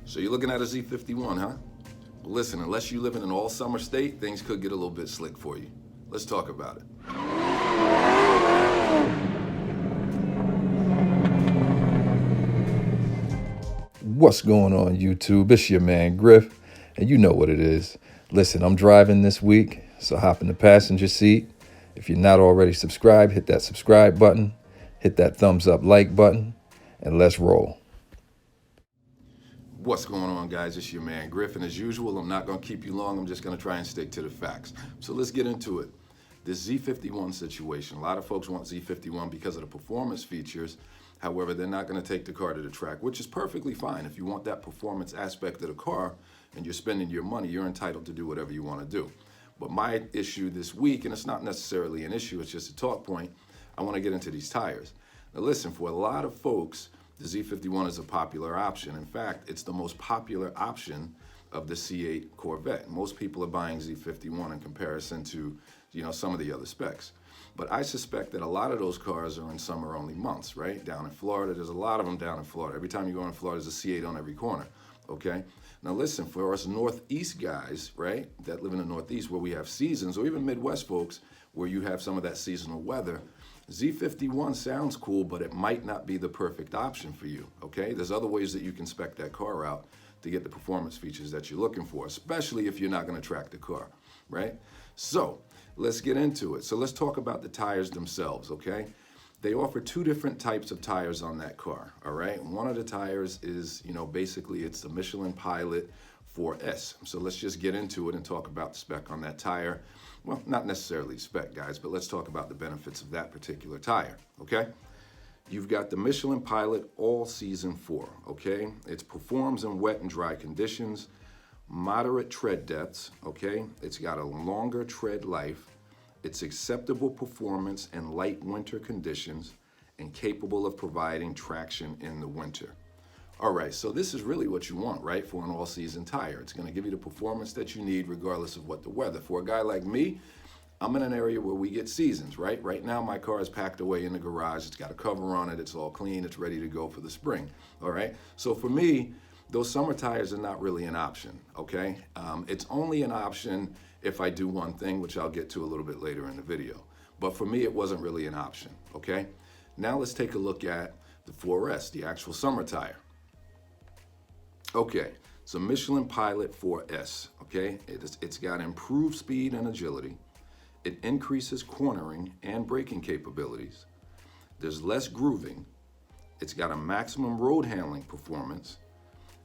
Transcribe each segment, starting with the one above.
So you're looking at a Z51, huh? Well, listen, unless you live in an all-summer state, things could get a little bit slick for you. Let's talk about it. What's going on, YouTube? It's your man Griff, and you know what it is. Listen, I'm driving this week, so hop in the passenger seat. If you're not already subscribed, hit that subscribe button, hit that thumbs up like button, and let's roll. What's going on, guys? It's your man Griff, and as usual, I'm not going to keep you long. I'm just going to try and stick to the facts. So let's get into it. This Z51 situation, a lot of folks want Z51 because of the performance features. However, they're not going to take the car to the track, which is perfectly fine. If you want that performance aspect of the car and you're spending your money, you're entitled to do whatever you want to do. But my issue this week, and it's not necessarily an issue, it's just a talk point, I want to get into these tires. Now listen, for a lot of folks, the Z51 is a popular option. In fact, it's the most popular option of the C8 Corvette. Most people are buying Z51 in comparison to, some of the other specs. But I suspect that a lot of those cars are in summer-only months, right? Down in Florida, there's a lot of them down in Florida. Every time you go in Florida, there's a C8 on every corner, okay? Now listen, for us Northeast guys, right, that live in the Northeast where we have seasons, or even Midwest folks where you have some of that seasonal weather, Z51 sounds cool, but it might not be the perfect option for you, okay? There's other ways that you can spec that car out to get the performance features that you're looking for, especially if you're not gonna track the car, right? So, let's get into it. So let's talk about the tires themselves, okay? They offer two different types of tires on that car, all right? One of the tires is, basically it's the Michelin Pilot 4S. So let's just get into it and talk about the spec on that tire. Well, not necessarily spec, guys, but let's talk about the benefits of that particular tire, okay? You've got the Michelin Pilot All Season 4, okay? It performs in wet and dry conditions, moderate tread depths, okay? It's got a longer tread life. It's acceptable performance in light winter conditions and capable of providing traction in the winter. All right, so this is really what you want, right, for an all-season tire. It's gonna give you the performance that you need regardless of what the weather. For a guy like me, I'm in an area where we get seasons, right? Right now, my car is packed away in the garage. It's got a cover on it. It's all clean. It's ready to go for the spring, all right? So for me, those summer tires are not really an option, okay? It's only an option if I do one thing, which I'll get to a little bit later in the video. But for me, it wasn't really an option, okay? Now let's take a look at the 4S, the actual summer tire. Okay, so Michelin Pilot 4S, okay? It's got improved speed and agility. It increases cornering and braking capabilities. There's less grooving. It's got a maximum road handling performance,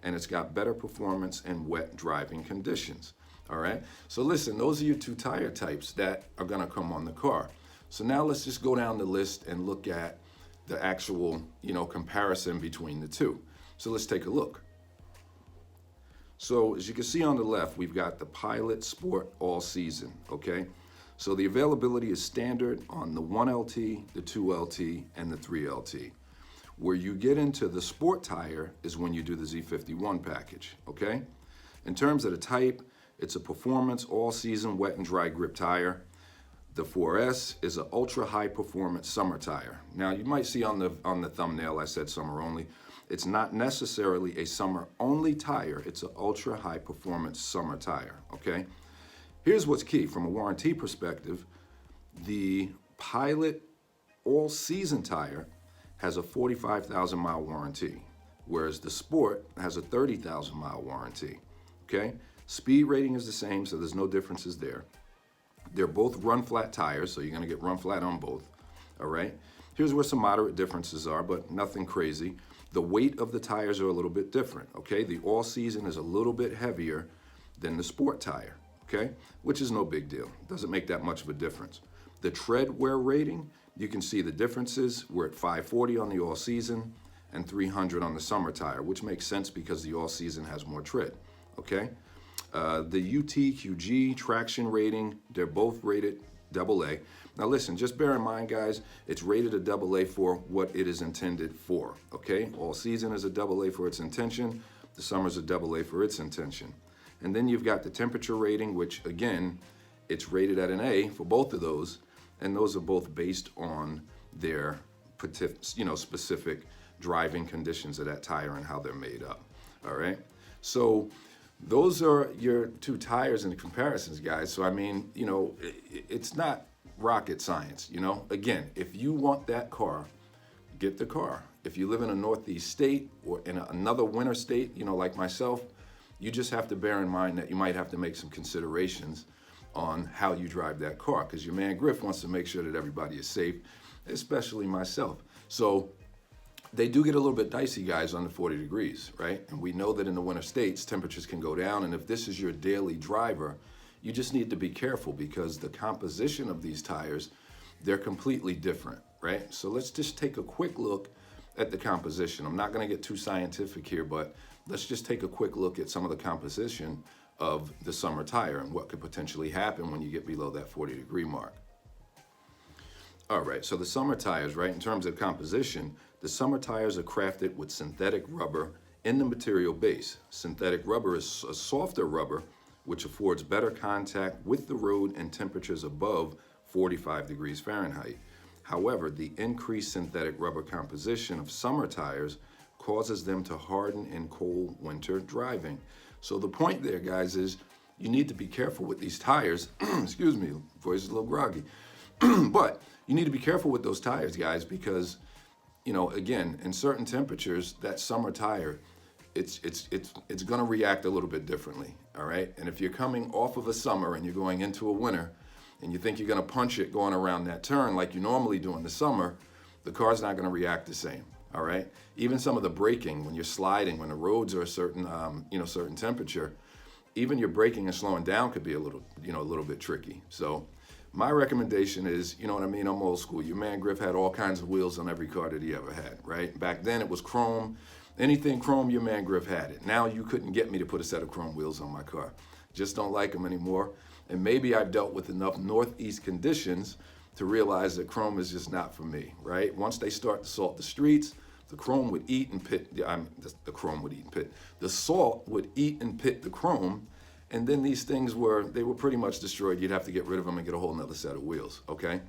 and it's got better performance in wet driving conditions, all right? So listen, those are your two tire types that are gonna come on the car. So now let's just go down the list and look at the actual, comparison between the two. So let's take a look. So as you can see on the left, we've got the Pilot Sport All Season, okay? So the availability is standard on the 1LT, the 2LT, and the 3LT. Where you get into the sport tire is when you do the Z51 package, okay? In terms of the type, it's a performance all-season wet and dry grip tire. The 4S is an ultra-high performance summer tire. Now you might see on the thumbnail I said summer only. It's not necessarily a summer-only tire. It's an ultra-high performance summer tire, okay? Here's what's key from a warranty perspective. The Pilot all-season tire has a 45,000 mile warranty, whereas the Sport has a 30,000 mile warranty, okay? Speed rating is the same, so there's no differences there. They're both run flat tires, so you're gonna get run flat on both, all right? Here's where some moderate differences are, but nothing crazy. The weight of the tires are a little bit different, okay? The all season is a little bit heavier than the Sport tire, okay? Which is no big deal, doesn't make that much of a difference. The tread wear rating, you can see the differences. We're at 540 on the all season and 300 on the summer tire, which makes sense because the all season has more tread, okay? The UTQG traction rating, they're both rated AA. Now listen, just bear in mind, guys, it's rated a AA for what it is intended for, okay? All season is a AA for its intention. The summer's a AA for its intention. And then you've got the temperature rating, which again, it's rated at an A for both of those, and those are both based on their specific driving conditions of that tire and how they're made up, all right? So those are your two tires in the comparisons, guys. So I mean, you know, it's not rocket science, you know. Again, if you want that car, get the car. If you live in a Northeast state or in another winter state, you know, like myself, you just have to bear in mind that you might have to make some considerations on how you drive that car, because your man Griff wants to make sure that everybody is safe, especially myself. So they do get a little bit dicey, guys, under 40 degrees, right? And we know that in the winter states, temperatures can go down. And if this is your daily driver, you just need to be careful, because the composition of these tires, they're completely different, right? So let's just take a quick look at the composition. I'm not going to get too scientific here, but let's just take a quick look at some of the composition of the summer tire and what could potentially happen when you get below that 40-degree mark. All right, so the summer tires, right, in terms of composition, the summer tires are crafted with synthetic rubber in the material base. Synthetic rubber is a softer rubber which affords better contact with the road in temperatures above 45 degrees Fahrenheit. However, the increased synthetic rubber composition of summer tires causes them to harden in cold winter driving. So the point there, guys, is you need to be careful with these tires. Excuse me, voice is a little groggy. But you need to be careful with those tires, guys, because, you know, again, in certain temperatures, that summer tire, it's going to react a little bit differently, all right? And if you're coming off of a summer and you're going into a winter and you think you're going to punch it going around that turn like you normally do in the summer, the car's not going to react the same, all right? Even some of the braking, when you're sliding, when the roads are a certain, certain temperature, even your braking and slowing down could be a little bit tricky. So my recommendation is, you know what I mean, I'm old school. Your man Griff had all kinds of wheels on every car that he ever had, right? Back then it was chrome. Anything chrome, your man Griff had it. Now you couldn't get me to put a set of chrome wheels on my car. Just don't like them anymore. And maybe I've dealt with enough Northeast conditions to realize that chrome is just not for me, right? Once they start to salt the streets, the chrome would eat and pit, the chrome would eat and pit. The salt would eat and pit the chrome, and then these things were pretty much destroyed. You'd have to get rid of them and get a whole nother set of wheels, okay?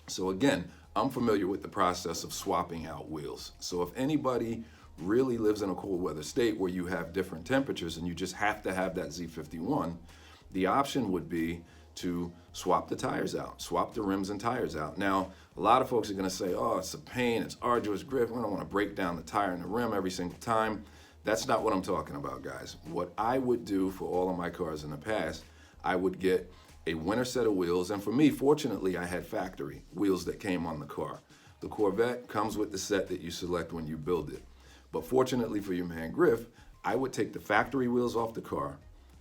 So again, I'm familiar with the process of swapping out wheels. So if anybody really lives in a cold weather state where you have different temperatures and you just have to have that Z51, the option would be to swap the tires out, swap the rims and tires out. Now, a lot of folks are gonna say, oh, it's a pain, it's arduous, Griff, we don't wanna break down the tire and the rim every single time. That's not what I'm talking about, guys. What I would do for all of my cars in the past, I would get a winter set of wheels, and for me, fortunately, I had factory wheels that came on the car. The Corvette comes with the set that you select when you build it. But fortunately for your man Griff, I would take the factory wheels off the car,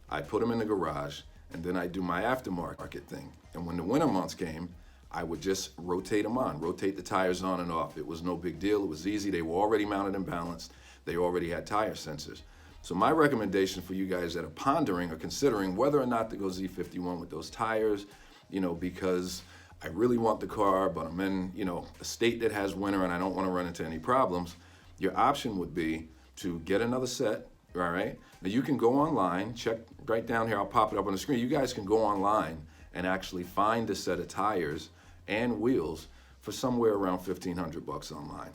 I'd put them in the garage, and then I'd do my aftermarket thing. And when the winter months came, I would just rotate them on, rotate the tires on and off. It was no big deal, it was easy. They were already mounted and balanced. They already had tire sensors. So my recommendation for you guys that are pondering or considering whether or not to go Z51 with those tires, you know, because I really want the car, but I'm in, you know, a state that has winter and I don't want to run into any problems, your option would be to get another set, all right? Now you can go online, check right down here, I'll pop it up on the screen. You guys can go online and actually find a set of tires and wheels for somewhere around $1,500 online.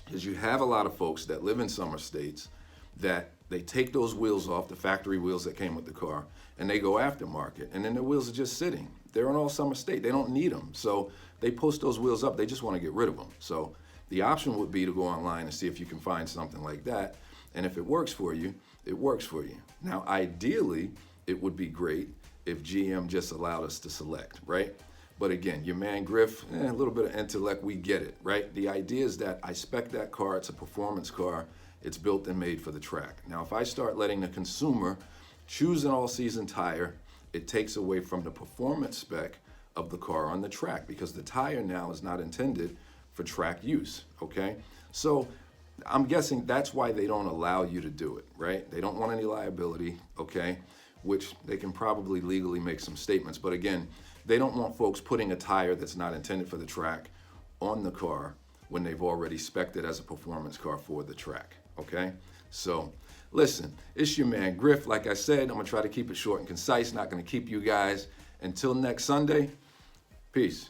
Because you have a lot of folks that live in summer states that they take those wheels off, the factory wheels that came with the car, and they go aftermarket, and then the wheels are just sitting. They're in all summer state, they don't need them. So they post those wheels up, they just want to get rid of them. So the option would be to go online and see if you can find something like that. And if it works for you, it works for you. Now, ideally, it would be great if GM just allowed us to select, right? But again, your man Griff, a little bit of intellect, we get it, right? The idea is that I spec that car, it's a performance car, it's built and made for the track. Now, if I start letting the consumer choose an all-season tire, it takes away from the performance spec of the car on the track, because the tire now is not intended for track use, okay? So I'm guessing that's why they don't allow you to do it, right? They don't want any liability, okay? Which they can probably legally make some statements, but again, they don't want folks putting a tire that's not intended for the track on the car when they've already spec'd it as a performance car for the track, okay? So listen, it's your man Griff. Like I said, I'm gonna try to keep it short and concise, not gonna keep you guys. Until next Sunday, peace.